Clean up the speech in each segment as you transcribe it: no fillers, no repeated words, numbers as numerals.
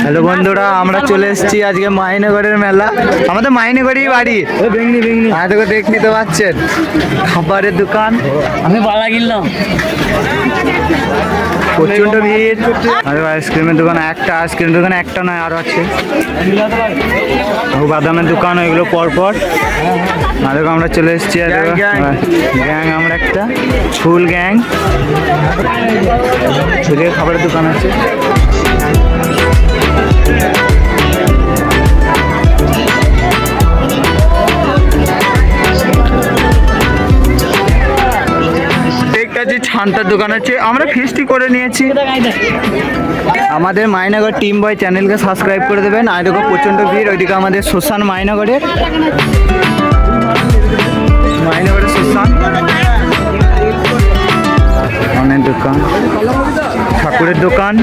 Hello বন্ধুরা, আমরা চলে এসেছি আজকে মাইনগরের মেলা। আমাদের মাইনগরেই বাড়ি। তোকে দেখ নিতে পারছেন, খাবারের দোকান। আমি বালা কিনলাম, প্রচন্ড ভিড়। আর আইসক্রিমের দোকান, একটা আইসক্রিমের দোকান একটা নয়, আরো আছে। বাদামের দোকান, ওইগুলো পরপর। আর আমরা চলে এসেছি গ্যাং, আমরা একটা ফুল গ্যাং। সেদিকে খাবারের দোকান আছে। ছান্তার দোকান আছে। আমরা ফিস্টি করে নিয়েছি। আমাদের মাইনগর টিম বয় চ্যানেলকে সাবস্ক্রাইব করে দেবেন। আর দেখো প্রচণ্ড ভিড়। ওইদিকে আমাদের শ্মশান, মাইনগরের শ্মশান, অনেক দোকান, ঠাকুরের দোকান,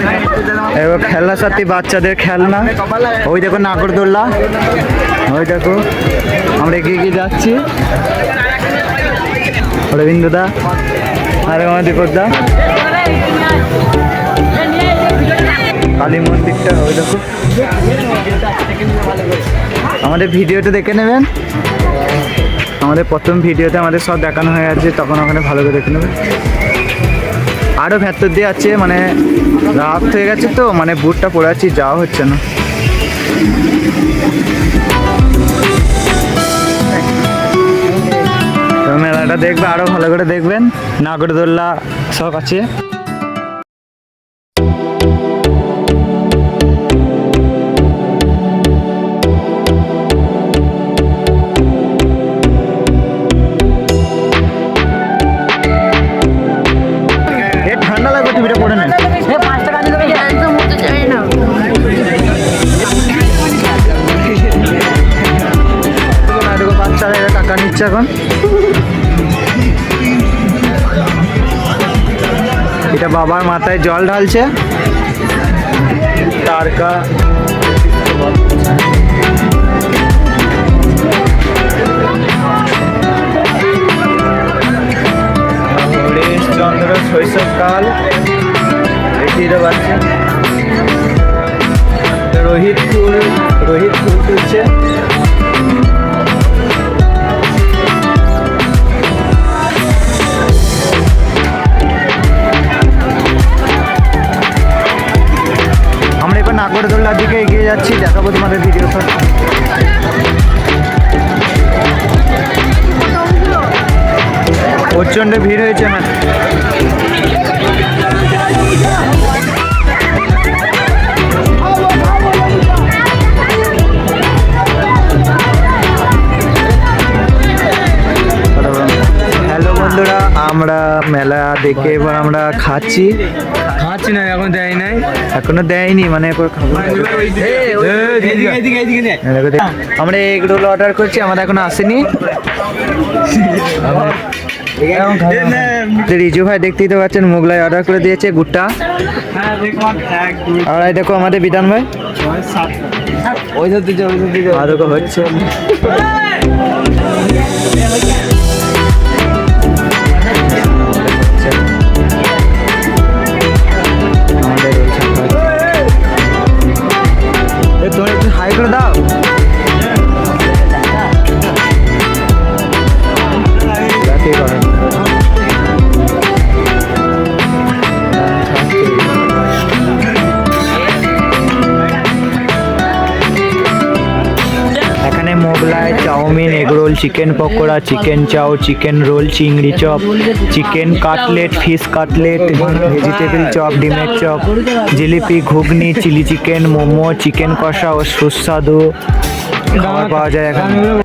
এবার খেলনা সাথী, বাচ্চাদের খেলনা। ওই দেখো নাগরদোল্লা, ওই দেখো। আমরা এগিয়ে এগিয়ে যাচ্ছি। রবীন্দ্রদা আর আমার দীপকদা। কালী মন্দিরটা ওই দেখো। আমাদের ভিডিওটা দেখে নেবেন। আমাদের প্রথম ভিডিওতে আমাদের সব দেখানো হয়ে আছে, তখন ওখানে ভালো করে দেখে নেবেন। আরও ভেতর দিয়ে আছে, মানে রাত হয়ে গেছে তো, মানে বুটটা পরে আছি, যাওয়া হচ্ছে না। মেলাটা দেখবে, আরো ভালো করে দেখবেন। নাগরদোল্লা সব আছে। ঠান্ডা লাগবে, টিভিটা পড়ে নেন। বাচ্চারা টাকা নিচ্ছে এখন। এটা বাবার মাথায় জল ঢালছে। তারকা হরিশচন্দ্র শৈশবকাল দেখিয়ে পাচ্ছে। রোহিত ফুল তুলছে। নাগরদোল্লার দিকে এগিয়ে যাচ্ছি, দেখাবো তোমাদের ভিডিও। প্রচন্ড ভিড় হয়েছে না। হ্যালো বন্ধুরা, আমরা মেলা দেখে এবার আমরা খাচ্ছি না, এখন দেয় নাই, এখনো দেয়নি, মানে আমরা এগ রোল অর্ডার করছি, আমাদের এখনো আসেনি। রিজু ভাই দেখতেই তো পাচ্ছেন, মোগলাই অর্ডার করে দিয়েছে গুড়টা। আর দেখো আমাদের বিধান ভাই হচ্ছে। তোমরা একটু হাই করে দাও। এখানে Mughlai, chowmein, egg roll, chicken pakora, chicken chow, chicken roll, চিংড়ি chop, chicken cutlet, fish cutlet, vegetable chop, ডিমের chop, jalebi, ghugni, chilli chicken, momo, chicken kosha ও সুস্বাদু খাবার পাওয়া যায় এখানে।